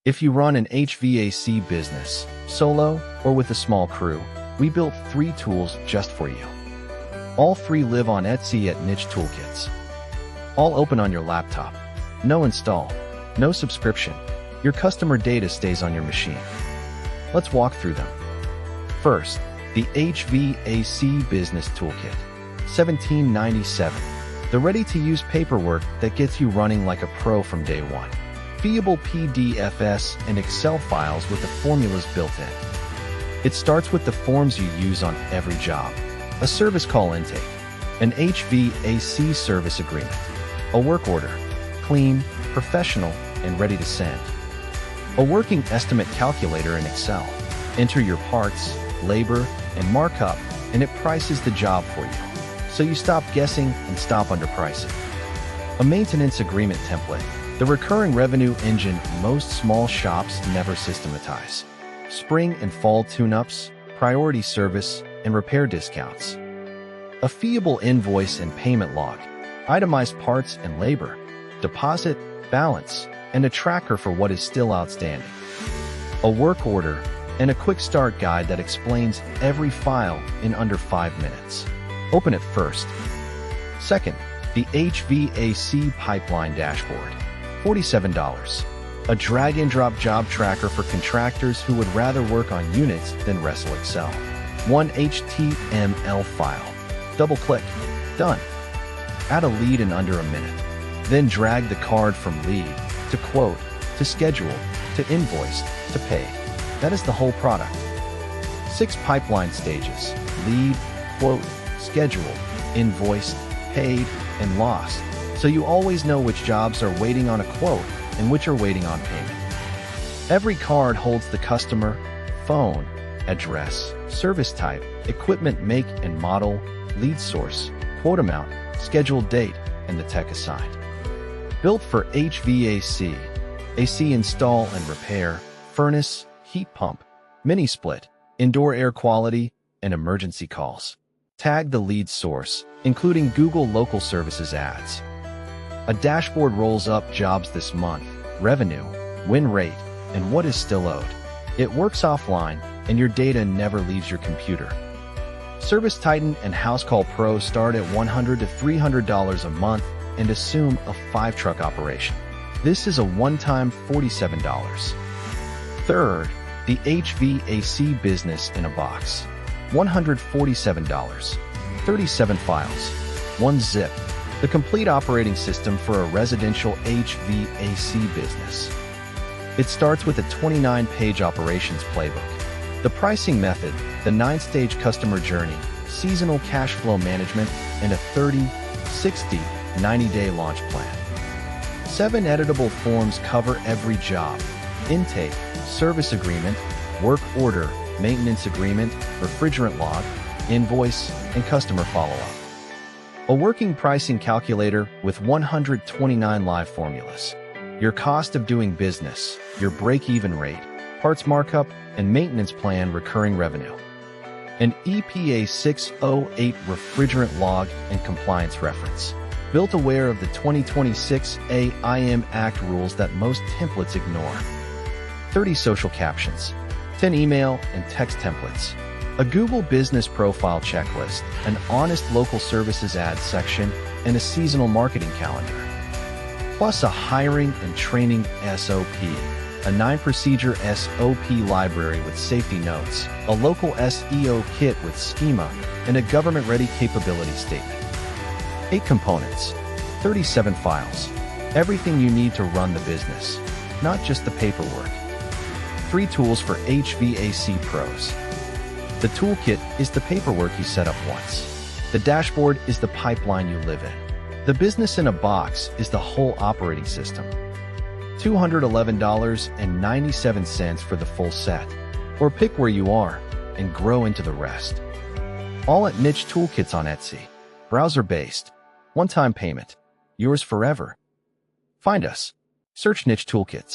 If you run an HVAC business, solo, or with a small crew, we built 3 tools just for you. All 3 live on Etsy at NicheToolkits. All open on your laptop. No install, no subscription. Your customer data stays on your machine. Let's walk through them. First, the HVAC Business Toolkit, $17.97. The ready-to-use paperwork that gets you running like a pro from day one. Fillable PDFs and Excel files with the formulas built in. It starts with the forms you use on every job. A service call intake, an HVAC service agreement, a work order, clean, professional, and ready to send. A working estimate calculator in Excel. Enter your parts, labor, and markup, and it prices the job for you. So you stop guessing and stop underpricing. A maintenance agreement template, the recurring revenue engine most small shops never systematize. Spring and fall tune-ups, priority service, and repair discounts. A fillable invoice and payment log, itemized parts and labor, deposit, balance, and a tracker for what is still outstanding. A work order, and a quick start guide that explains every file in under 5 minutes. Open it first. Second, the HVAC Pipeline Dashboard, $47. A drag-and-drop job tracker for contractors who would rather work on units than wrestle Excel. 1 HTML file. Double-click. Done. Add a lead in under a minute. Then drag the card from lead to quote, to schedule, to invoice, to paid. That is the whole product. 6 pipeline stages: lead, quote, scheduled, invoiced, paid, and lost. So you always know which jobs are waiting on a quote and which are waiting on payment. Every card holds the customer, phone, address, service type, equipment make and model, lead source, quote amount, scheduled date, and the tech assigned. Built for HVAC, AC install and repair, furnace, heat pump, mini split, indoor air quality, and emergency calls. Tag the lead source, including Google Local Services ads. A dashboard rolls up jobs this month, revenue, win rate, and what is still owed. It works offline, and your data never leaves your computer. ServiceTitan and Housecall Pro start at $100 to $300 a month and assume a 5-truck operation. This is a one-time $47. Third, the HVAC Business in a Box, $147. 37 files, 1 zip. The complete operating system for a residential HVAC business. It starts with a 29-page operations playbook. The pricing method, the 9-stage customer journey, seasonal cash flow management, and a 30, 60, 90-day launch plan. 7 editable forms cover every job: intake, service agreement, work order, maintenance agreement, refrigerant log, invoice, and customer follow-up. A working pricing calculator with 129 live formulas. Your cost of doing business, your break-even rate, parts markup, and maintenance plan recurring revenue. An EPA 608 refrigerant log and compliance reference. Built aware of the 2026 AIM Act rules that most templates ignore. 30 social captions, 10 email and text templates. A Google Business Profile checklist, an honest local services ads section, and a seasonal marketing calendar. Plus a hiring and training SOP, a 9-procedure SOP library with safety notes, a local SEO kit with schema, and a government-ready capability statement. 8 components, 37 files, everything you need to run the business, not just the paperwork. 3 tools for HVAC pros. The toolkit is the paperwork you set up once. The dashboard is the pipeline you live in. The business in a box is the whole operating system. $211.97 for the full set. Or pick where you are and grow into the rest. All at NicheToolkits on Etsy. Browser-based. One-time payment. Yours forever. Find us. Search NicheToolkits.